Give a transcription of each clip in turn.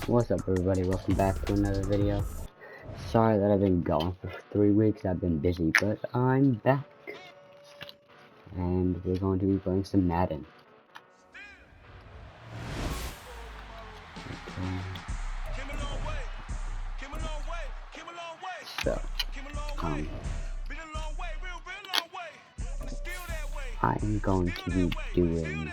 What's up, everybody? Welcome back to another video. Sorry that I've been gone for 3 weeks. I've been busy, but I'm back. And we're going to be playing some Madden. So, I'm going to be doing...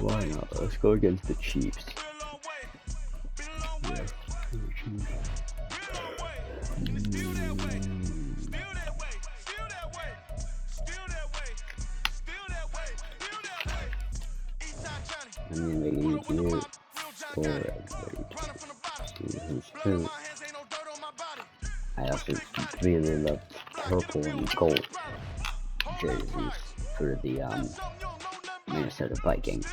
Why not? Let's go against the Chiefs. Yeah. I mean, they need you for everybody to see who's who. I also really love purple and gold jerseys for the Minnesota Vikings.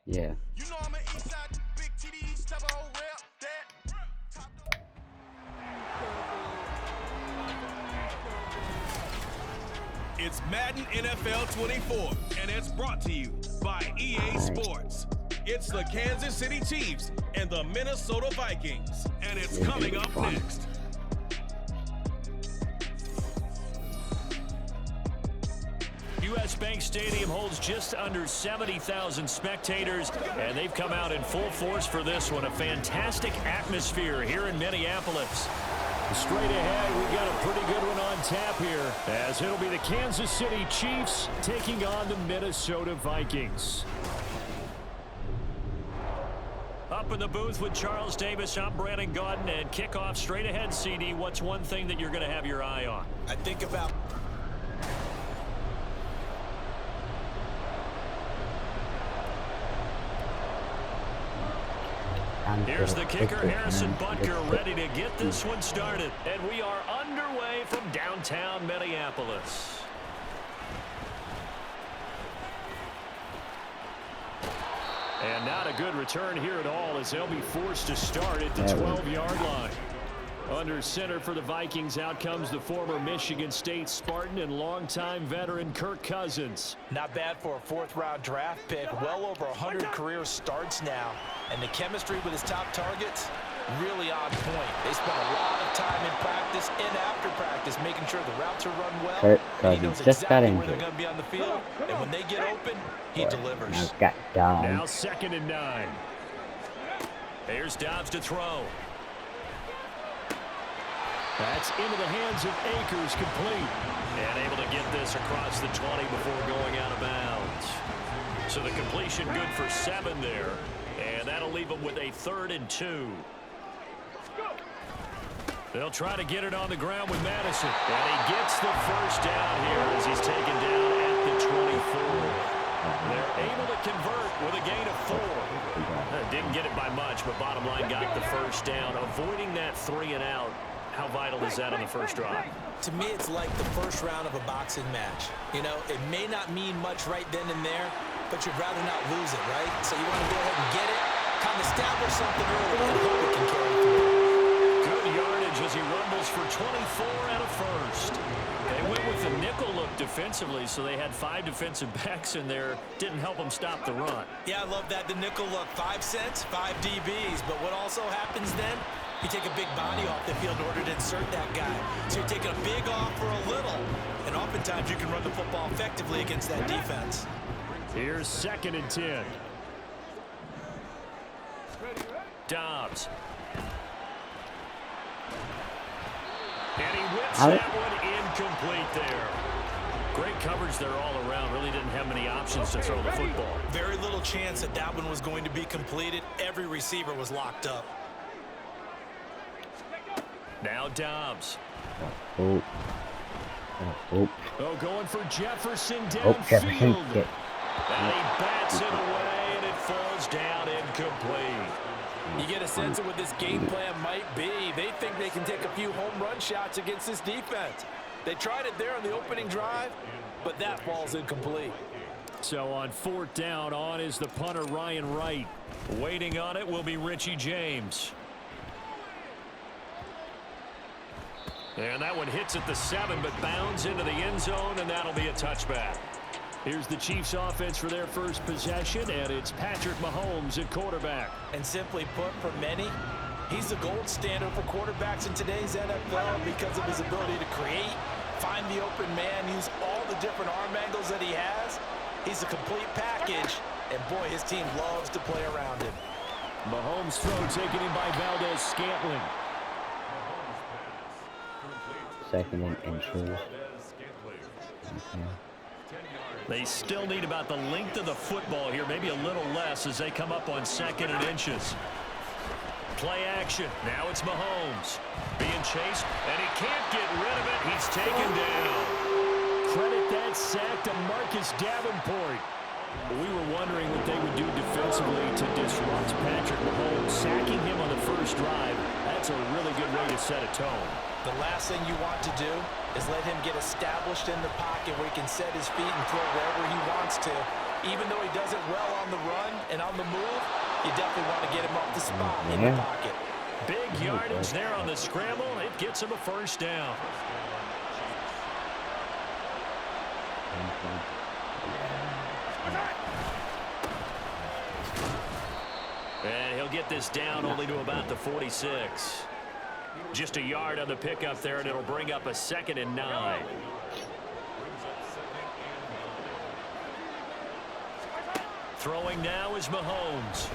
Yeah. It's Madden NFL 24, and it's brought to you by EA Sports. It's the Kansas City Chiefs and the Minnesota Vikings, and it's coming up next. U.S. Bank Stadium holds just under 70,000 spectators, and they've come out in full force for this one. A fantastic atmosphere here in Minneapolis. Straight ahead, we've got a pretty good one on tap here, as it'll be the Kansas City Chiefs taking on the Minnesota Vikings. Up in the booth with Charles Davis, I'm Brandon Gaudin, and kickoff straight ahead, CD. What's one thing that you're going to have your eye on? I think about... Here's the kicker, Harrison Butker, ready to get this one started. And we are underway from downtown Minneapolis. And not a good return here at all, as they'll be forced to start at the 12-yard line. Under center for the Vikings, out comes the former Michigan State Spartan and longtime veteran Kirk Cousins. Not bad for a fourth-round draft pick. Well over 100 career starts now. And the chemistry with his top targets, really on point. They spent a lot of time in practice and after practice making sure the routes are run well. Kirk And he knows Cousins just got exactly where they're injured. going to be on the field. And when they get open, he delivers. Now 2nd and 9. Here's Dobbs to throw. That's into the hands of Akers, complete. And able to get this across the 20 before going out of bounds. So the completion good for 7 there. And that'll leave them with a 3rd and 2. They'll try to get it on the ground with Madison. And he gets the first down here as he's taken down at the 24. They're able to convert with a gain of 4. Didn't get it by much, but bottom line got the first down. Avoiding that 3 and out. How vital is that on the first drive? To me, it's like the first round of a boxing match. You know, it may not mean much right then and there, but you'd rather not lose it, right? So you want to go ahead and get it, kind of establish something early, and hope it can carry through. Good yardage as he rumbles for 24 and a first. They went with the nickel look defensively, so they had 5 defensive backs in there. Didn't help them stop the run. Yeah, I love that, the nickel look. 5 cents, 5 DBs. But what also happens then, you take a big body off the field in order to insert that guy. So you're taking a big off for a little. And oftentimes you can run the football effectively against that defense. Here's 2nd and 10. Dobbs. And he whips that one incomplete there. Great coverage there all around. Really didn't have many options to throw the football. Very little chance that that one was going to be completed. Every receiver was locked up. Now Dobbs. Oh, going for Jefferson downfield. And he bats it away, and it falls down incomplete. You get a sense of what this game plan might be. They think they can take a few home run shots against this defense. They tried it there on the opening drive, but that falls incomplete. So on 4th down, on is the punter, Ryan Wright. Waiting on it will be Richie James. And that one hits at the 7, but bounds into the end zone, and that'll be a touchback. Here's the Chiefs offense for their first possession, and it's Patrick Mahomes at quarterback. And simply put, for many, he's the gold standard for quarterbacks in today's NFL because of his ability to create, find the open man, use all the different arm angles that he has. He's a complete package, and boy, his team loves to play around him. Mahomes' throw taken in by Valdez-Scantling. Second and inches. Okay. They still need about the length of the football here, maybe a little less as they come up on 2nd and inches. Play action. Now it's Mahomes being chased, and he can't get rid of it. He's taken down. Credit that sack to Marcus Davenport. We were wondering what they would do defensively to disrupt Patrick Mahomes. Sacking him on the first drive, that's a really good way to set a tone. The last thing you want to do is let him get established in the pocket where he can set his feet and throw wherever he wants to. Even though he does it well on the run and on the move, you definitely want to get him off the spot in the pocket. Big yardage there on the scramble. It gets him a first down. And he'll get this down only to about the 46. Just a yard on the pickup there, and it'll bring up a 2nd and 9. Throwing now is Mahomes.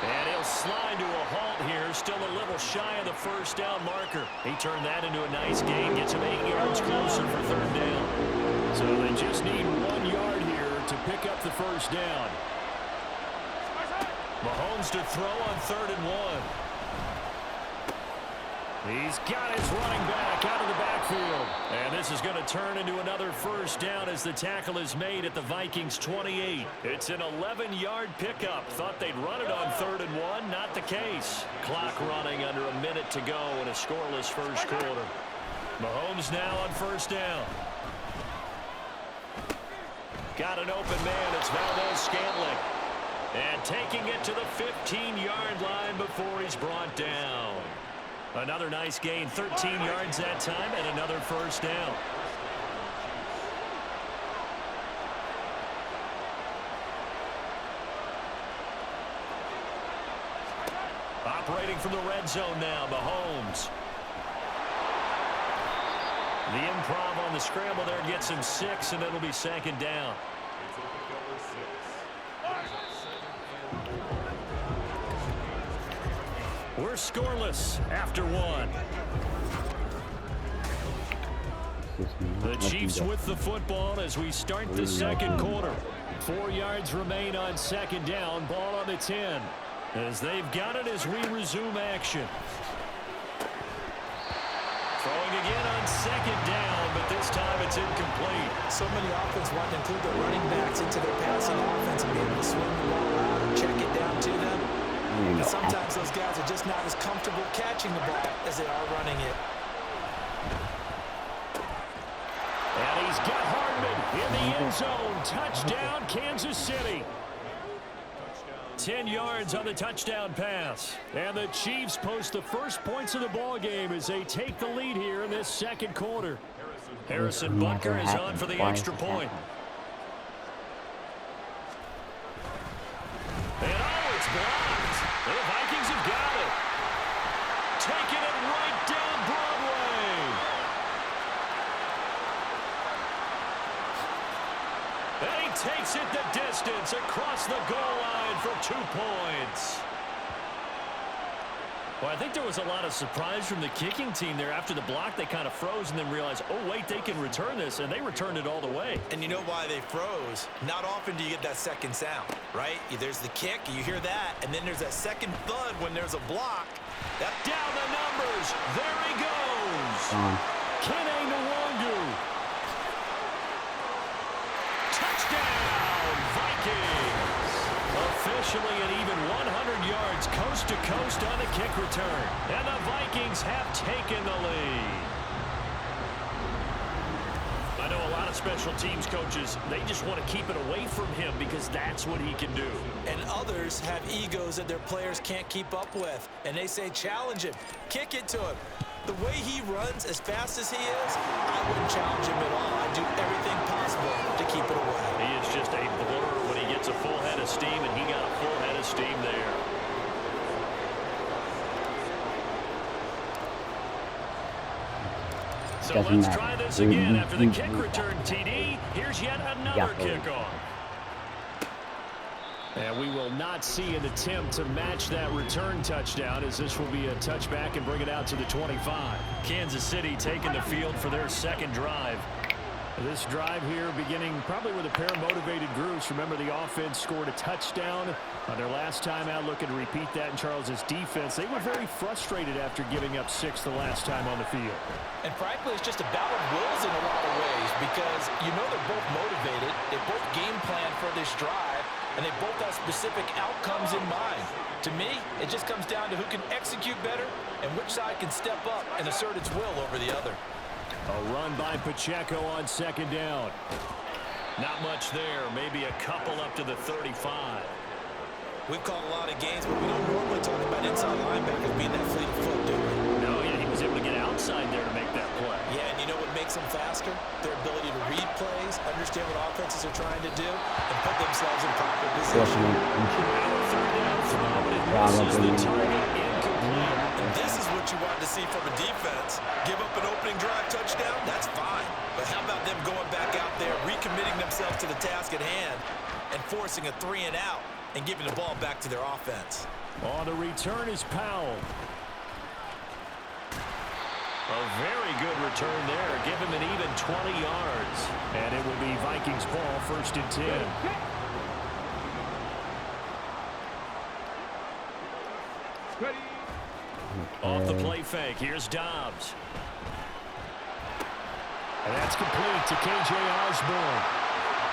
And he'll slide to a halt here, still a little shy of the first down marker. He turned that into a nice gain, gets him 8 yards closer for 3rd down. So they just need 1 yard here to pick up the first down. Mahomes to throw on 3rd and 1. He's got his running back out of the backfield. And this is going to turn into another first down as the tackle is made at the Vikings 28. It's an 11-yard pickup. Thought they'd run it on 3rd and 1. Not the case. Clock running under a minute to go in a scoreless first quarter. Mahomes now on first down. Got an open man. It's Valdez-Scantling. And taking it to the 15-yard line before he's brought down. Another nice gain, 13 yards that time, and another first down. Operating from the red zone now, Mahomes. The improv on the scramble there gets him 6, and it'll be 2nd down. We're scoreless after 1. The Chiefs with the football as we start the second quarter. 4 yards remain on 2nd down. Ball on the 10. As they've got it as we resume action. Throwing again on 2nd down, but this time it's incomplete. So many offenses want to include their running backs into their passing offense and be able to swing the ball out or check it down to them. And sometimes those guys are just not as comfortable catching the ball as they are running it. And he's got Hardman in the end zone. Touchdown, Kansas City. 10 yards on the touchdown pass. And the Chiefs post the first points of the ball game as they take the lead here in this second quarter. Harrison Butker is on for the extra point. And oh, it's blocked. The Vikings have got it. Taking it right down Broadway. And he takes it the distance across the goal line for 2 points. Well, I think there was a lot of surprise from the kicking team there. After the block, they kind of froze and then realized, oh, wait, they can return this, and they returned it all the way. And you know why they froze? Not often do you get that second sound, right? There's the kick, you hear that, and then there's that second thud when there's a block. That down the numbers. There he goes. Kene Nwangu. Touchdown, Vikings. Officially an even 100 yards coast to coast on the kick return. And the Vikings have taken the lead. I know a lot of special teams coaches, they just want to keep it away from him because that's what he can do. And others have egos that their players can't keep up with. And they say, challenge him, kick it to him. The way he runs as fast as he is, I wouldn't challenge him at all. I'd do everything possible to keep it away. He is just a blur when he gets a full head of steam, and he got a full head of steam there. So let's try this again after the kick return, TD. Here's yet another kickoff. And we will not see an attempt to match that return touchdown, as this will be a touchback and bring it out to the 25. Kansas City taking the field for their second drive. This drive here beginning probably with a pair of motivated groups. Remember, the offense scored a touchdown on their last time out, looking to repeat that in Charles's defense. They were very frustrated after giving up 6 the last time on the field. And frankly, it's just a battle of wills in a lot of ways because you know they're both motivated. They both game plan for this drive, and they both have specific outcomes in mind. To me, it just comes down to who can execute better and which side can step up and assert its will over the other. A run by Pacheco on second down. Not much there. Maybe a couple up to the 35. We've called a lot of games, but we don't normally talk about inside linebackers being that fleet of foot, do we? No, yeah, he was able to get outside there to make that play. Yeah, and you know what makes them faster? Their ability to read plays, understand what offenses are trying to do, and put themselves in proper position. Third down throw, but it misses the target, incomplete. And this is what you want to see from a defense. Give up an opening drive touchdown, that's fine. But how about them going back out there, recommitting themselves to the task at hand, and forcing a 3 and out, and giving the ball back to their offense. On the return is Powell. A very good return there. Give him an even 20 yards. And it will be Vikings ball, 1st and 10. Off the play fake. Here's Dobbs. And that's complete to K.J. Osborne.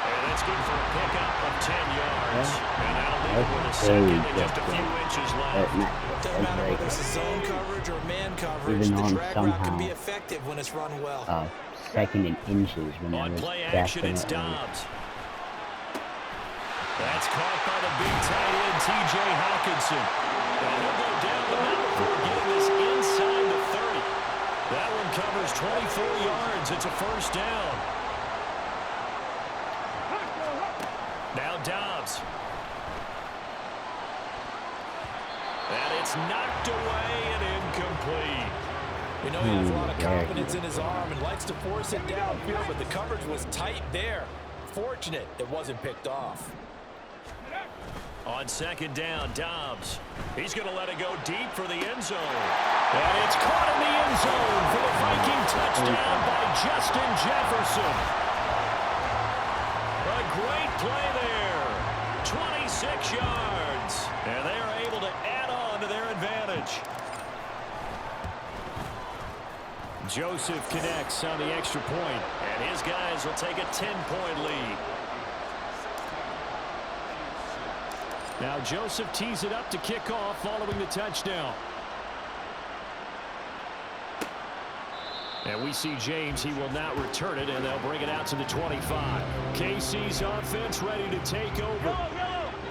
And that's good for a pickup of 10 yards. And that'll leave him with a second and just a few inches left. Doesn't matter whether it's a zone coverage or man coverage, the drag route can be effective when it's run well. Second in inches. On play action, it's Dobbs. That's caught by the big tight end, T.J. Hawkinson. And he'll go down the middle for getting this inside the 30. That one covers 24 yards. It's a 1st down. Now Dobbs. And it's knocked away and incomplete. You know, he has a lot of confidence in his arm and likes to force it downfield, but the coverage was tight there. Fortunate it wasn't picked off. On second down, Dobbs. He's going to let it go deep for the end zone. And it's caught in the end zone for the Viking touchdown by Justin Jefferson. A great play there. 26 yards. And they are able to add on to their advantage. Joseph connects on the extra point, and his guys will take a 10-point lead. Now Joseph tees it up to kick off following the touchdown. And we see James. He will not return it, and they'll bring it out to the 25. KC's offense ready to take over.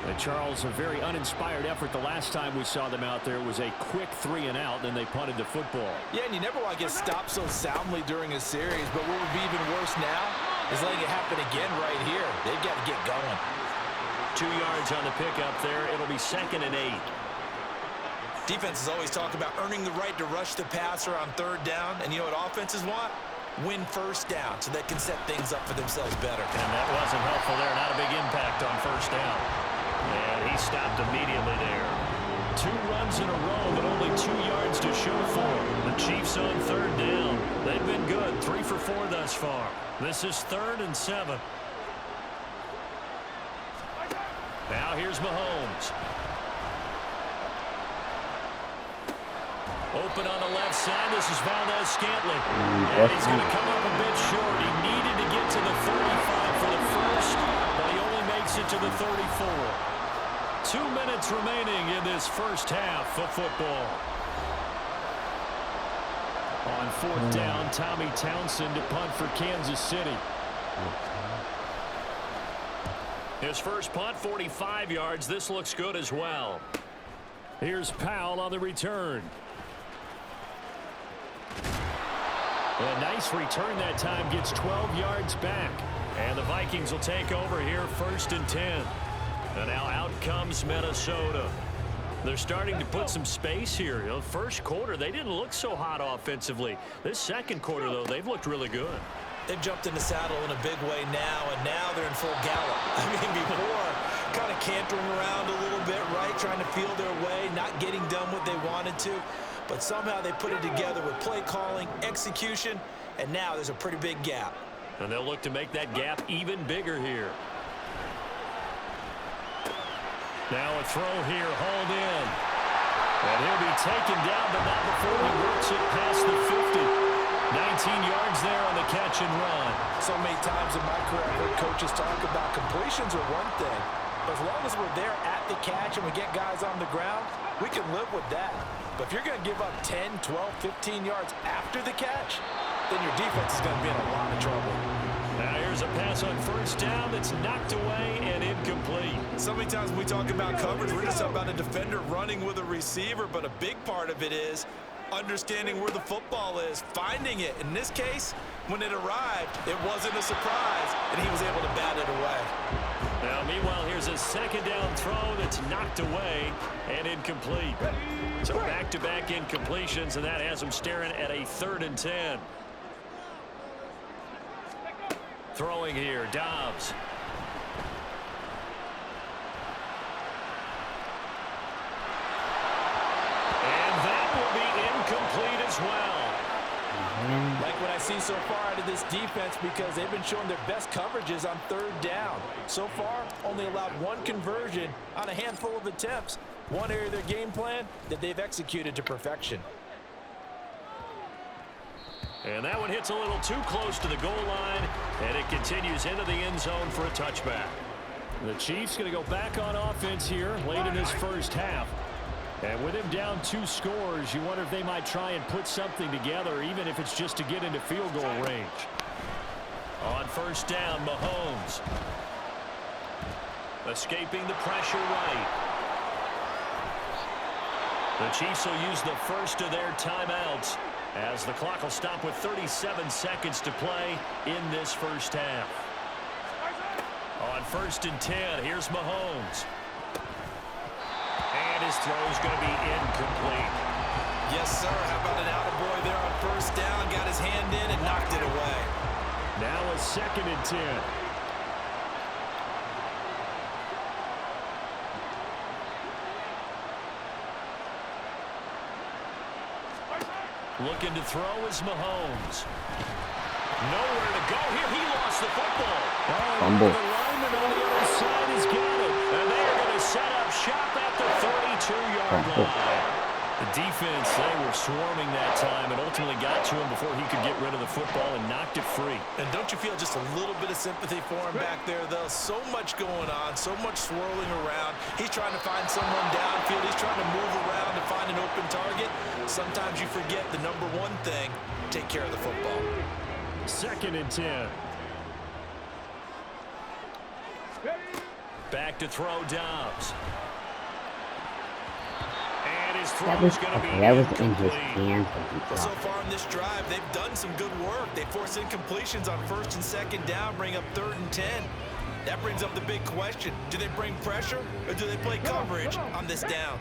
And Charles, a very uninspired effort the last time we saw them out there. It was a quick 3 and out, then they punted the football. Yeah, and you never want to get stopped so soundly during a series, but what would be even worse now is letting it happen again right here. They've got to get going. 2 yards on the pickup there. It'll be 2nd and 8. Defenses always talk about earning the right to rush the passer on 3rd down, and you know what offenses want? Win 1st down so they can set things up for themselves better. And that wasn't helpful there. Not a big impact on 1st down. And he stopped immediately there. 2 runs in a row, but only 2 yards to show for him. The Chiefs on 3rd down. They've been good. 3 for 4 thus far. This is 3rd and 7. Now here's Mahomes. Open on the left side. This is Valdez-Scantling. And he's going to come up a bit short. He needed to get to the 35 for the first, but he only makes it to the 34. 2 minutes remaining in this first half of football. On 4th down, Tommy Townsend to punt for Kansas City. His first punt, 45 yards. This looks good as well. Here's Powell on the return. A nice return that time, gets 12 yards back. And the Vikings will take over here, 1st and 10. And now out comes Minnesota. They're starting to put some space here. You know, first quarter, they didn't look so hot offensively. This second quarter, though, they've looked really good. They've jumped in the saddle in a big way now, and now they're in full gallop. I mean, before, kind of cantering around a little bit, right, trying to feel their way, not getting done what they wanted to. But somehow they put it together with play calling, execution, and now there's a pretty big gap. And they'll look to make that gap even bigger here. Now a throw here, hauled in. And he'll be taken down, but not before he works it past the 50. 19 yards there on the catch and run. So many times in my career, I've heard coaches talk about completions are one thing. But as long as we're there at the catch and we get guys on the ground, we can live with that. But if you're going to give up 10, 12, 15 yards after the catch, then your defense is going to be in a lot of trouble. Now here's a pass on 1st down that's knocked away and incomplete. So many times when we talk about coverage, we're just talking about a defender running with a receiver, but a big part of it is understanding where the football is, finding it. In this case, when it arrived, it wasn't a surprise, and he was able to bat it away. Now, meanwhile, here's a 2nd down throw that's knocked away and incomplete. So back-to-back incompletions, and that has him staring at a 3rd and 10. Throwing here, Dobbs. And that will be incomplete as well. Like what I see so far out of this defense, because they've been showing their best coverages on 3rd down. So far, only allowed 1 conversion on a handful of attempts. One area of their game plan that they've executed to perfection. And that one hits a little too close to the goal line, and it continues into the end zone for a touchback. The Chiefs going to go back on offense here late in this first half. And with him down 2 scores, you wonder if they might try and put something together, even if it's just to get into field goal range. On 1st down, Mahomes. Escaping the pressure right. The Chiefs will use the first of their timeouts, as the clock will stop with 37 seconds to play in this first half. On 1st and 10, here's Mahomes. And his throw is going to be incomplete. Yes, sir. How about an attaboy there on 1st down? Got his hand in and knocked it away. Now a 2nd and 10. Looking to throw is Mahomes. Nowhere to go here. He lost the football. Fumble. The lineman on the other side has got it. And they are going to set up shop at the 32-yard line. The defense, they were swarming that time and ultimately got to him before he could get rid of the football and knocked it free. And don't you feel just a little bit of sympathy for him back there, though? So much going on, so much swirling around. He's trying to find someone downfield. He's trying to move around to find an open target. Sometimes you forget the number one thing, take care of the football. 2nd and 10. Back to throw, Dobbs. And his throw is going to be that was in his incomplete. hands. So far in this drive, they've done some good work. They force incompletions on 1st and 2nd down, bring up 3rd and 10. That brings up the big question. Do they bring pressure or do they play coverage on this down?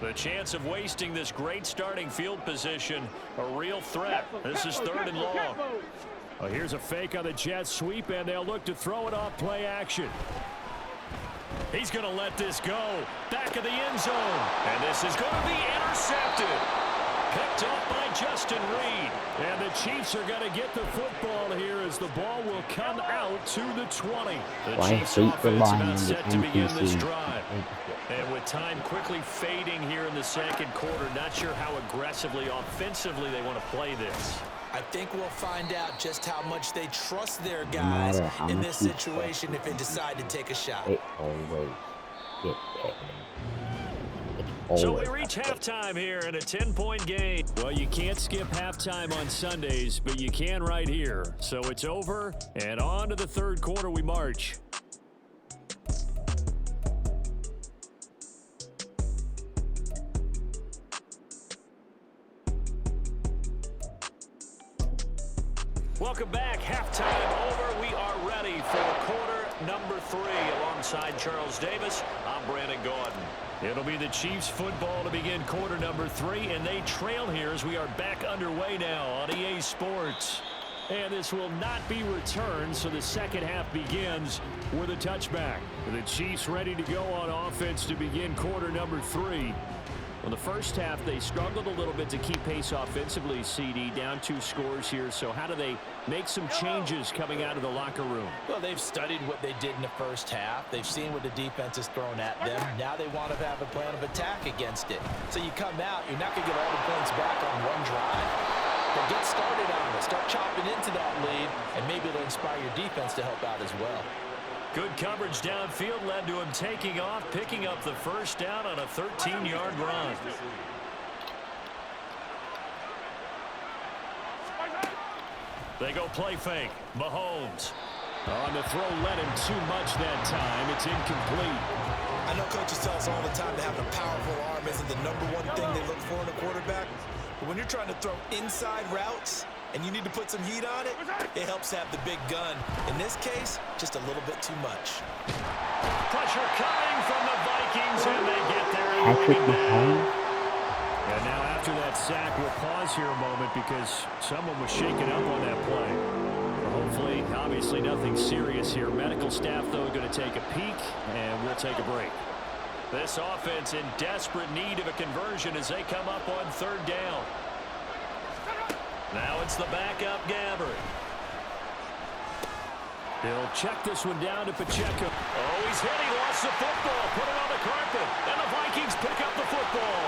The chance of wasting this great starting field position, a real threat. This is 3rd and long. Well, here's a fake on the jet sweep, and they'll look to throw it off play action. He's going to let this go. Back of the end zone. And this is going to be intercepted. Picked up by Justin Reed. And the Chiefs are going to get the football here as the ball will come out to the 20. The Chiefs offense about set to begin this drive. And with time quickly fading here in the second quarter, not sure how aggressively, offensively they want to play this. I think we'll find out just how much they trust their guys in this situation if they decide to take a shot. They always get picked. So we reach halftime here in a 10-point game. Well, you can't skip halftime on Sundays, but you can right here. So it's over, and on to the third quarter we march. Welcome back. Halftime over. We are ready for quarter number 3. Alongside Charles Davis, I'm Brandon Gordon. It'll be the Chiefs football to begin quarter number 3, and they trail here as we are back underway now on EA Sports. And this will not be returned, so the second half begins with a touchback. The Chiefs ready to go on offense to begin quarter number 3. Well, the first half, they struggled a little bit to keep pace offensively, CD, down 2 scores here. So how do they make some changes coming out of the locker room? Well, they've studied what they did in the first half. They've seen what the defense has thrown at them. Now they want to have a plan of attack against it. So you come out, you're not going to get all the points back on one drive. But get started on it. Start chopping into that lead, and maybe it'll inspire your defense to help out as well. Good coverage downfield led to him taking off, picking up the first down on a 13-yard run. They go play fake. Mahomes. On the throw, led him too much that time. It's incomplete. I know coaches tell us all the time that having a powerful arm isn't the #1 thing they look for in a quarterback. But when you're trying to throw inside routes and you need to put some heat on it, it helps to have the big gun. In this case, just a little bit too much. Pressure coming from the Vikings, and they get there and bring it down. And now after that sack, we'll pause here a moment because someone was shaken up on that play. Hopefully, obviously nothing serious here. Medical staff, though, going to take a peek, and we'll take a break. This offense in desperate need of a conversion as they come up on 3rd down. Now it's the backup Gabbert. He'll check this one down to Pacheco. Oh, he's hit. He lost the football. Put it on the carpet. And the Vikings pick up the football.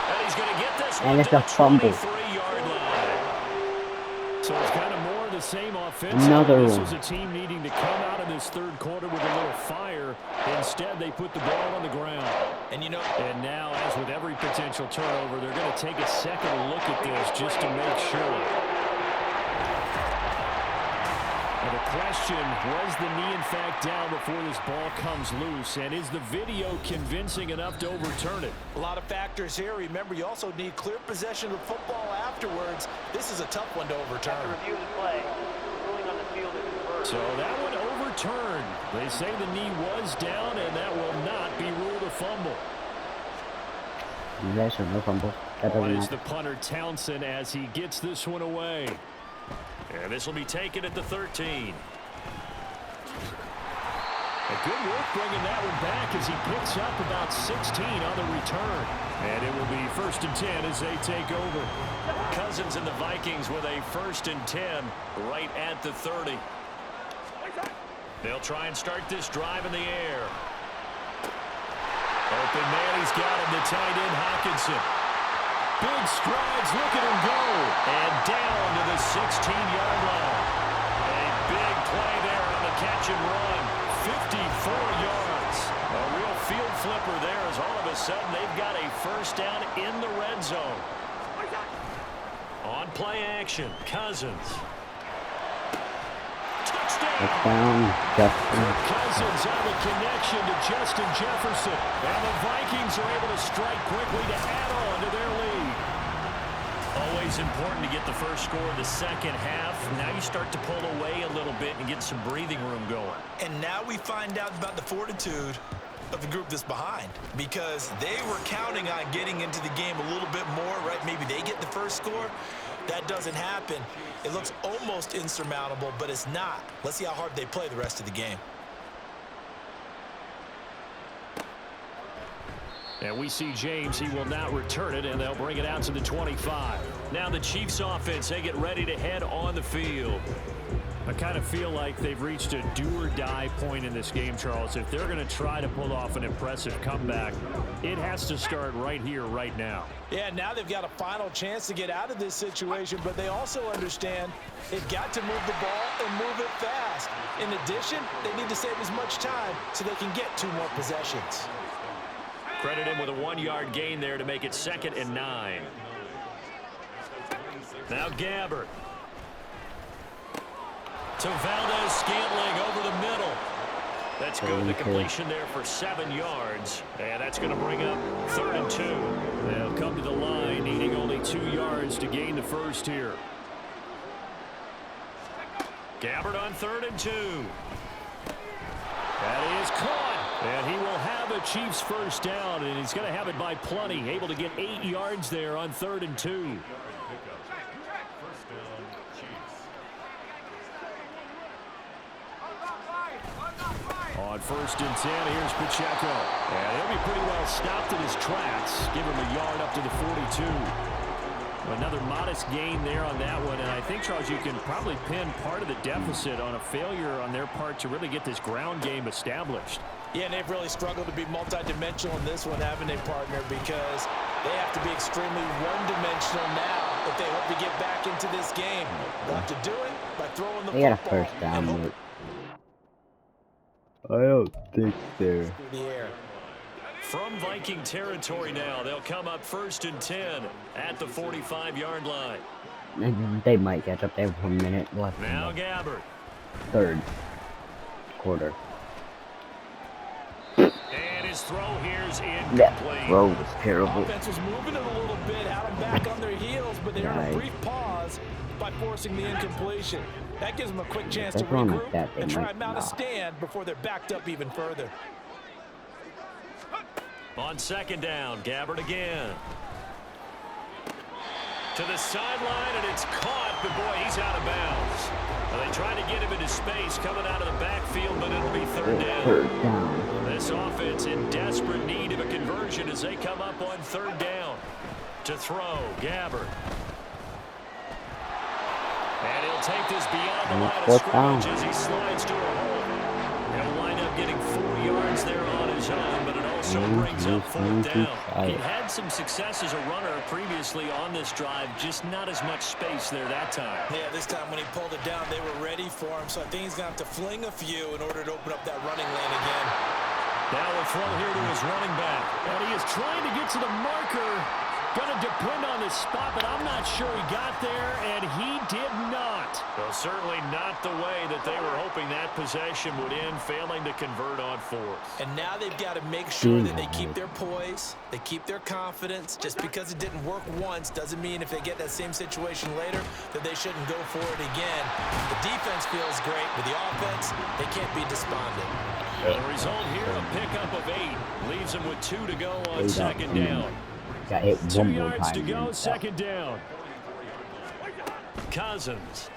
And he's going to get this one to the 23-yard line. So it's kind of more of the same offense. This was a team needing to come out in this 3rd quarter with a little fire. Instead, they put the ball on the ground. And now, as with every potential turnover, they're going to take a second look at this just to make sure. And the question, was the knee in fact down before this ball comes loose? And is the video convincing enough to overturn it? A lot of factors here. Remember, you also need clear possession of football afterwards. This is a tough one to overturn. After review of the play, ruling on the field is reversed. So that one overturned. They say the knee was down, and that will not be ruled a fumble. Yes, no fumble. That doesn't matter. It's the punter Townsend as he gets this one away. And this will be taken at the 13. A good work bringing that one back as he picks up about 16 on the return. And it will be 1st and 10 as they take over. Cousins and the Vikings with a 1st and 10 right at the 30. They'll try and start this drive in the air. Open man, he's got him, the tight end Hawkinson. Big strides, look at him go. And down to the 16-yard line. A big play there on the catch and run. 54 yards. A real field flipper there as all of a sudden they've got a 1st down in the red zone. On play action, Cousins. Touchdown, Justin. Cousins on the connection to Justin Jefferson. And the Vikings are able to strike quickly to add on to their lead. Always important to get the first score of the second half. Now you start to pull away a little bit and get some breathing room going. And now we find out about the fortitude of the group that's behind, because they were counting on getting into the game a little bit more, right? Maybe they get the first score. That doesn't happen. It looks almost insurmountable, but it's not. Let's see how hard they play the rest of the game. And we see James. He will not return it, and they'll bring it out to the 25. Now the Chiefs offense, they get ready to head on the field. I kind of feel like they've reached a do-or-die point in this game, Charles. If they're going to try to pull off an impressive comeback, it has to start right here, right now. Yeah, now they've got a final chance to get out of this situation, but they also understand they've got to move the ball and move it fast. In addition, they need to save as much time so they can get 2 more possessions. Credit him with a 1-yard gain there to make it 2nd and 9. Now Gabbert. To Valdez-Scantling over the middle. That's good. The completion there for 7 yards. And that's going to bring up 3rd and 2. They'll come to the line, needing only 2 yards to gain the first here. Gabbert on 3rd and 2. That is caught. And he will have a Chiefs first down, and he's going to have it by plenty. Able to get 8 yards there on 3rd and 2. On 1st and 10, here's Pacheco. And he'll be pretty well stopped in his tracks. Give him a yard up to the 42. Another modest gain there on that one. And I think, Charles, you can probably pin part of the deficit on a failure on their part to really get this ground game established. Yeah, and they've really struggled to be multidimensional in this one, haven't they, partner? Because they have to be extremely one-dimensional now if they hope to get back into this game. They'll have to do it by throwing the football. They got a first down, look. I don't think they're... From Viking territory now, they'll come up 1st and 10 at the 45-yard line. They might catch up. They have 1 minute left. Now Gabbert. 3rd quarter. And his throw here's incomplete. That throw was terrible. Offense was moving it a little bit, had them back on their heels, but they earned a brief pause by forcing the incompletion. That gives them a quick chance to regroup and try and mount a stand before they're backed up even further. On 2nd down, Gabbert again. To the sideline, and it's caught, but boy, he's out of bounds. Well, they try to get him into space coming out of the backfield, but it'll be 3rd down. 3rd down. This offense in desperate need of a conversion as they come up on 3rd down. To throw, Gabbert. And he'll take this beyond the line of scrimmage as he slides to a hole. He'll wind up getting 4 yards there on his own, but it also brings up 4th down. He had some success as a runner previously on this drive, just not as much space there that time. Yeah, this time when he pulled it down, they were ready for him, so I think he's going to have to fling a few in order to open up that running lane again. Now a throw here to his running back. And he is trying to get to the marker. Going to depend on his spot, but I'm not sure he got there, and he did not. Well, certainly not the way that they were hoping that possession would end, failing to convert on 4th. And now they've got to make sure that they keep their poise, they keep their confidence. Just because it didn't work once doesn't mean if they get that same situation later that they shouldn't go for it again. The defense feels great, but the offense, they can't be despondent. The result here, a pickup of 8. Leaves them with 2 to go on 2nd down. Got hit 2 yards to go, 2nd down. Cousins.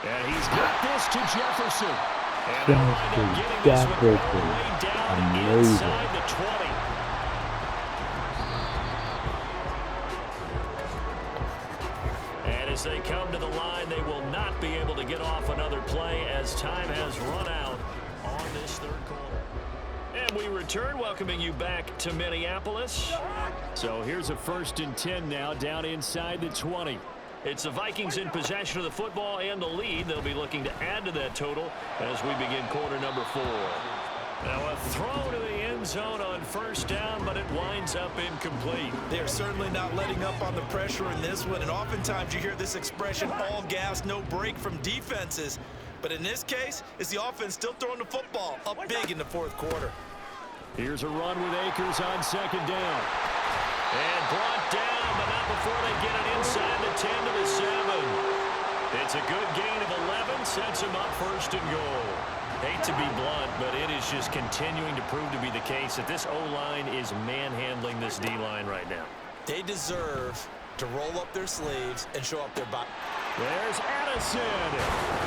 And he's got this to Jefferson. And they'll wind up getting this one all the way down inside the 20. And as they come to the line, they will not be able to get off another play as time has run out on this 3rd quarter. And we return, welcoming you back to Minneapolis. So here's a 1st and 10 now, down inside the 20. It's the Vikings in possession of the football and the lead. They'll be looking to add to that total as we begin quarter number 4. Now a throw to the end zone on 1st down, but it winds up incomplete. They're certainly not letting up on the pressure in this one, and oftentimes you hear this expression, all gas, no break from defenses. But in this case, it's the offense still throwing the football up big in the 4th quarter. Here's a run with Akers on 2nd down. And brought down, but not before they get it inside the 10 to the 7. It's a good gain of 11, sets him up 1st and goal. Hate to be blunt, but it is just continuing to prove to be the case that this O-line is manhandling this D-line right now. They deserve to roll up their sleeves and show up their body. There's Addison.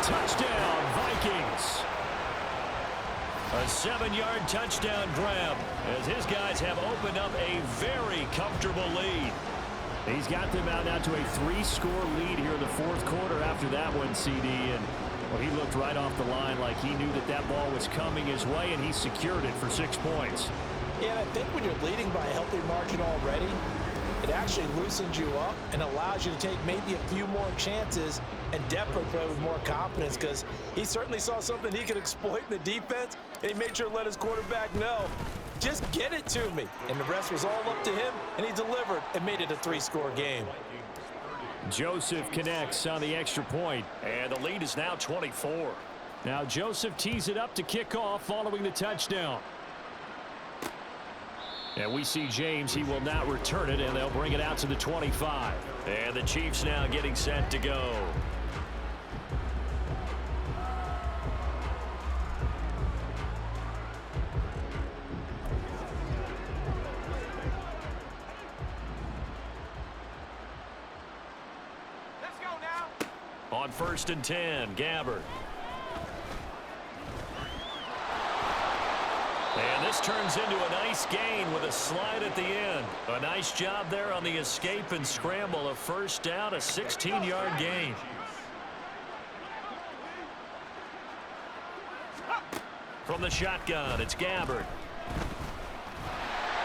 Touchdown, Vikings. A 7-yard touchdown grab as his guys have opened up a very comfortable lead. He's got them out now to a 3-score lead here in the 4th quarter after that one, CD. And well, he looked right off the line like he knew that that ball was coming his way, and he secured it for 6 points. Yeah, I think when you're leading by a healthy margin already, It actually loosens you up and allows you to take maybe a few more chances and definitely play with more confidence, because he certainly saw something he could exploit in the defense, and he made sure to let his quarterback know, just get it to me. And the rest was all up to him, and he delivered and made it a 3-score game. Joseph connects on the extra point, and the lead is now 24. Now Joseph tees it up to kick off following the touchdown. And we see James, he will not return it, and they'll bring it out to the 25. And the Chiefs now getting set to go. Let's go now. On 1st and 10, Gabbard. And this turns into a nice gain with a slide at the end. A nice job there on the escape and scramble. A first down, a 16-yard gain. From the shotgun, it's Gabbard.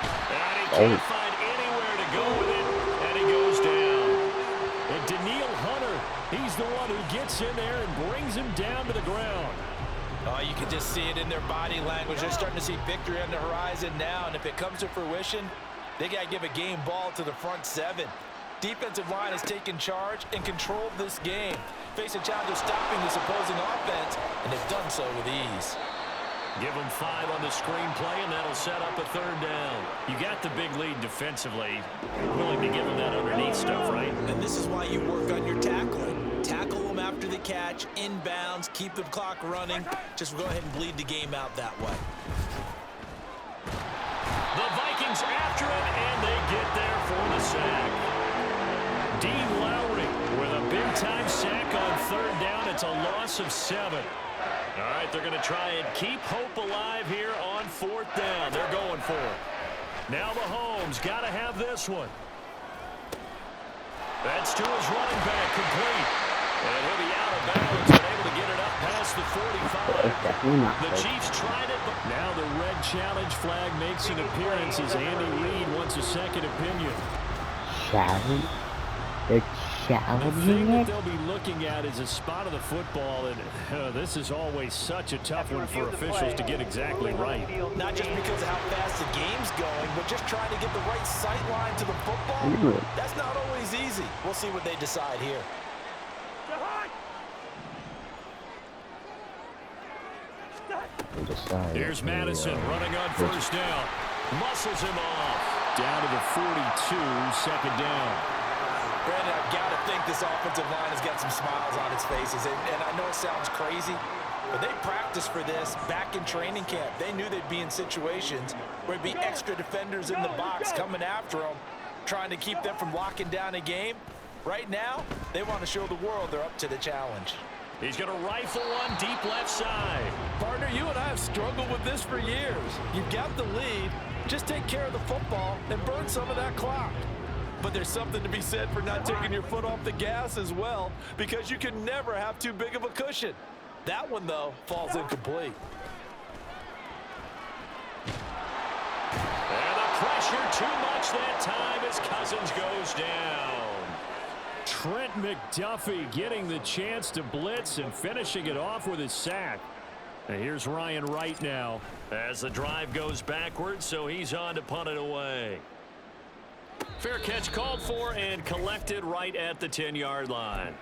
And he can't find anywhere to go with it, and he goes down. And Daniil Hunter, he's the one who gets in there and brings him down to the ground. Oh, you can just see it in their body language. They're starting to see victory on the horizon now, and if it comes to fruition, they got to give a game ball to the front 7. Defensive line has taken charge and controlled this game. Face a challenge of stopping this opposing offense, and they've done so with ease. Give them 5 on the screenplay, and that'll set up a 3rd down. You got the big lead defensively. You're willing to give them that underneath stuff, right? And this is why you work on your tackling. Tackle them after the catch, inbounds, keep the clock running. Just go ahead and bleed the game out that way. The Vikings after it, and they get there for the sack. Dean Lowry with a big-time sack on 3rd down. It's a loss of 7. All right, they're going to try and keep hope alive here on 4th down. They're going for it. Now Mahomes got to have this one. That's to his running back, complete. And he'll be out of bounds, but able to get it up past the 45. The Chiefs tried it, but now the red challenge flag makes an appearance as Andy Reid wants a second opinion. Challenge? They're challenging the thing that it? they'll be looking at is a spot of the football, and this is always such a tough one for officials to get exactly right. Not just because of how fast the game's going, but just trying to get the right sight line to the football. That's not always easy. We'll see what they decide here. Here's Madison running on 1st down. Muscles him off. Down to the 42, 2nd down. Brandon, I've got to think this offensive line has got some smiles on its faces. And I know it sounds crazy, but they practiced for this back in training camp. They knew they'd be in situations where there'd be extra defenders in the box coming after them, trying to keep them from locking down a game. Right now, they want to show the world they're up to the challenge. He's going to rifle one deep left side. Partner, you and I have struggled with this for years. You've got the lead. Just take care of the football and burn some of that clock. But there's something to be said for not taking your foot off the gas as well, because you can never have too big of a cushion. That one, though, falls incomplete. And the pressure too much that time as Cousins goes down. Trent McDuffie getting the chance to blitz and finishing it off with his sack. And here's Ryan Wright now as the drive goes backwards, so he's on to punt it away. Fair catch called for and collected right at the 10-yard line.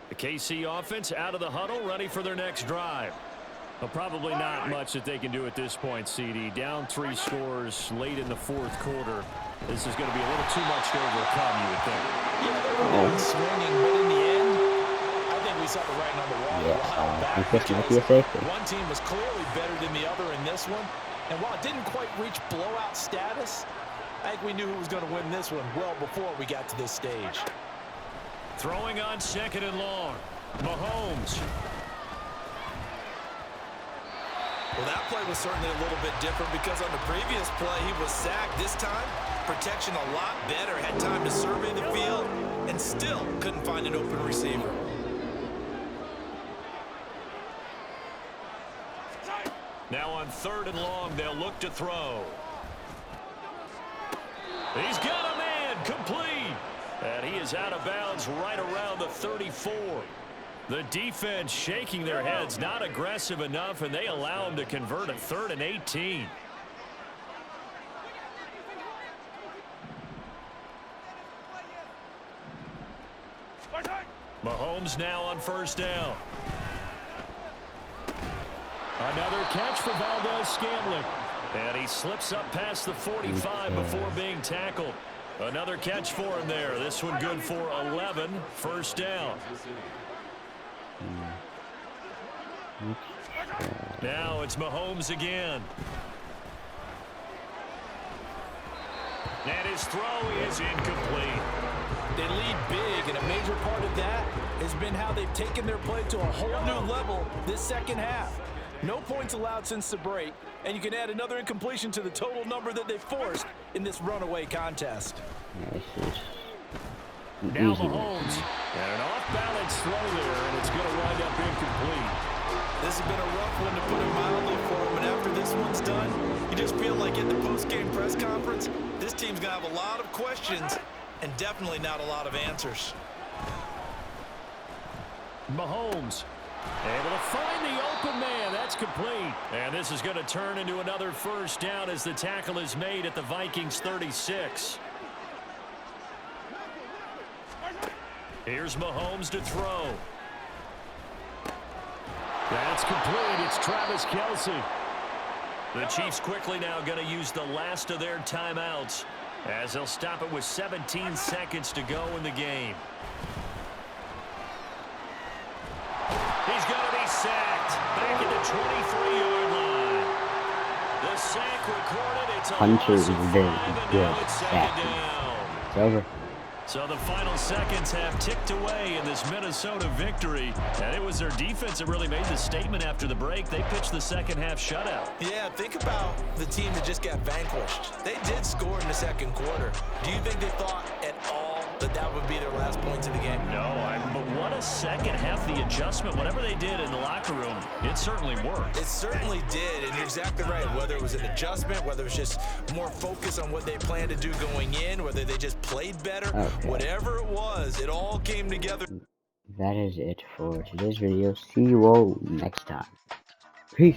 The KC offense out of the huddle, ready for their next drive. Well, probably not much that they can do at this point, CD. Down 3 scores late in the 4th quarter. This is going to be a little too much to overcome, you would think. Yeah, they were swinging, but in the end, I think we saw the writing on the wall. One team was clearly better than the other in this one. And while it didn't quite reach blowout status, I think we knew who was going to win this one well before we got to this stage. Throwing on 2nd and long. Mahomes. Well, that play was certainly a little bit different because on the previous play, he was sacked. This time, protection a lot better. Had time to survey the field and still couldn't find an open receiver. Now on 3rd and long, they'll look to throw. He's got a man, complete. And he is out of bounds right around the 34. The defense shaking their heads, not aggressive enough, and they allow him to convert a 3rd and 18. Mahomes now on 1st down. Another catch for Valdez-Scantling. And he slips up past the 45 before being tackled. Another catch for him there. This one good for 11. 1st down. Now it's Mahomes again. And his throw is incomplete. They lead big, and a major part of that has been how they've taken their play to a whole new level this second half. No points allowed since the break, and you can add another incompletion to the total number that they forced in this runaway contest. Now Mahomes, and an off-balance throw there, and it's going to wind up incomplete. This has been a rough one to put it mildly for him, and after this one's done, you just feel like at the post-game press conference, this team's going to have a lot of questions and definitely not a lot of answers. Mahomes able to find the open man. That's complete. And this is going to turn into another 1st down as the tackle is made at the Vikings 36. Here's Mahomes to throw. That's complete. It's Travis Kelce. The Chiefs quickly now going to use the last of their timeouts as they'll stop it with 17 seconds to go in the game. He's going to be sacked back at the 23-yard line. The sack recorded. It's a Hunter is loss of very 5, and good. now it's 2nd down. It's over. So the final seconds have ticked away in this Minnesota victory. And it was their defense that really made the statement after the break. They pitched the second half shutout. Yeah, think about the team that just got vanquished. They did score in the 2nd quarter. Do you think they thought at all that that would be their last points of the game? No, but what a second half. The adjustment, whatever they did in the locker room, it certainly worked. It certainly did, and you're exactly right. Whether it was an adjustment, whether it was just more focus on what they planned to do going in, whether they just played better, whatever it was, it all came together. That is it for today's video. See you all next time. Peace.